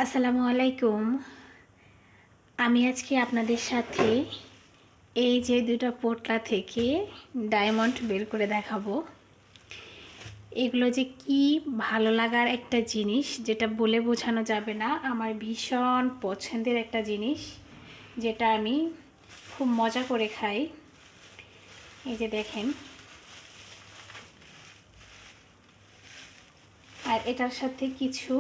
আসসালামু আলাইকুম। আমি আজকে আপনাদের সাথে এই যে দুটো পোটলা থেকে ডায়মন্ড বের করে দেখাবো। এগুলো যে কি ভালো লাগার একটা জিনিস, যেটা বলে বোঝানো যাবে না। আমার ভীষণ পছন্দের একটা জিনিস, যেটা আমি খুব মজা করে খাই। এই যে দেখেন, আর এটার সাথে কিছু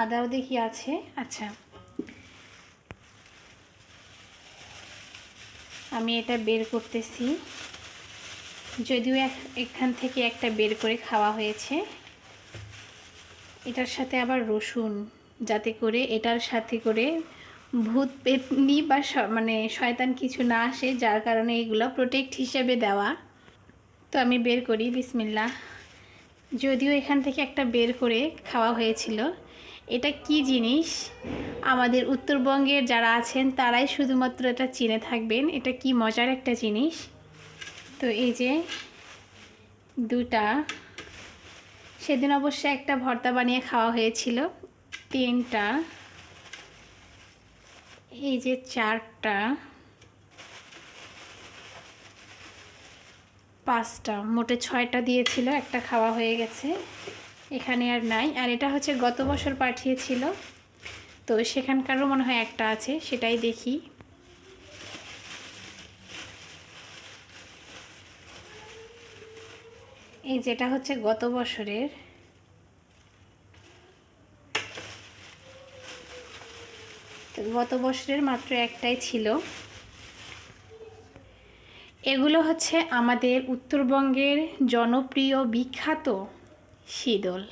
আদাও দেখি আছে। আচ্ছা, আমি এটা বের করতেছি। যদিও এখান থেকে একটা বের করে খাওয়া হয়েছে। এটার সাথে আবার রসুন, যাতে করে এটার সাথে করে ভূত পেতনি বা মানে শয়তান কিছু না আসে, যার কারণে এগুলো প্রোটেক্ট হিসেবে দেওয়া। তো আমি বের করি, বিসমিল্লাহ। যদিও এখান থেকে একটা বের করে খাওয়া হয়েছিল। এটা কি জিনিস আমাদের উত্তরবঙ্গের যারা আছেন তারাই শুধুমাত্র এটা চিনে থাকবেন। এটা কি মজার একটা জিনিস। তো এই যে দুটা, সেদিন অবশ্য একটা ভর্তা বানিয়ে খাওয়া হয়েছিল। তিনটা, এই যে চারটা, পাঁচটা, মোটে 6টা দিয়েছিল, একটা খাওয়া হয়ে গেছে, এখানে আর নাই। আর এটা হচ্ছে গত বছর পাঠিয়েছিল, তো সেখানকারও মনে হয় একটা আছে, সেটাই দেখি। এই যেটা হচ্ছে গত বছরের, তো গত বছরের মাত্র একটাই ছিল। এগুলো হচ্ছে আমাদের উত্তরবঙ্গের জনপ্রিয় বিখ্যাত শীদল।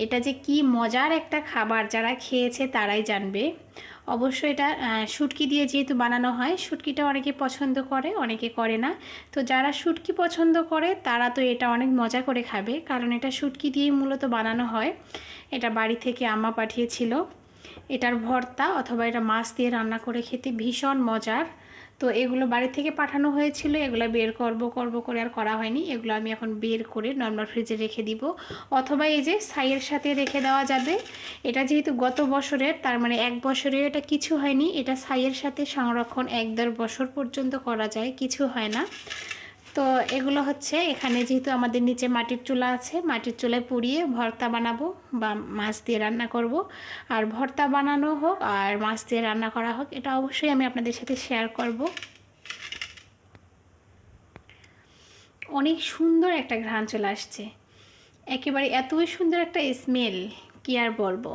এটা যে কি মজার একটা খাবার, যারা খেয়েছে তারাই জানবে। অবশ্য এটা শুটকি দিয়ে যেহেতু বানানো হয়, শুটকিটা অনেকে পছন্দ করে, অনেকে করে না। তো যারা শুটকি পছন্দ করে তারা তো এটা অনেক মজা করে খাবে, কারণ এটা শুটকি দিয়েই মূলত বানানো হয়। এটা বাড়ি থেকে আম্মা পাঠিয়েছিল। এটার ভর্তা অথবা এটা মাছ দিয়ে রান্না করে খেতে ভীষণ মজার। তো এগুলো বাড়ি থেকে পাঠানো হয়েছিল, এগুলো বের করব করে আর করা হয়নি। এগুলো আমি এখন বের করে নর্মাল ফ্রিজে রেখে দিব, অথবা এই যে ছাইয়ের সাথে রেখে দেওয়া যাবে। এটা যেহেতু গত বছরের, তার মানে 1 বছরে এটা কিছু হয়নি। এটা ছাইয়ের সাথে সংরক্ষণ 1-1.5 বছর পর্যন্ত করা যায়, কিছু হয় না। তো এগুলো হচ্ছে, এখানে যেহেতু আমাদের নিচে মাটির চুলা আছে, মাটির চুলায় পুড়িয়ে ভর্তা বানাবো বা মাছ দিয়ে রান্না করব। আর ভর্তা বানানো হোক আর মাছ দিয়ে রান্না করা হোক, এটা অবশ্যই আমি আপনাদের সাথে শেয়ার করব। অনেক সুন্দর একটা ঘ্রাণ চলে আসছে, একেবারে এতই সুন্দর একটা স্মেল, কি আর বলবো।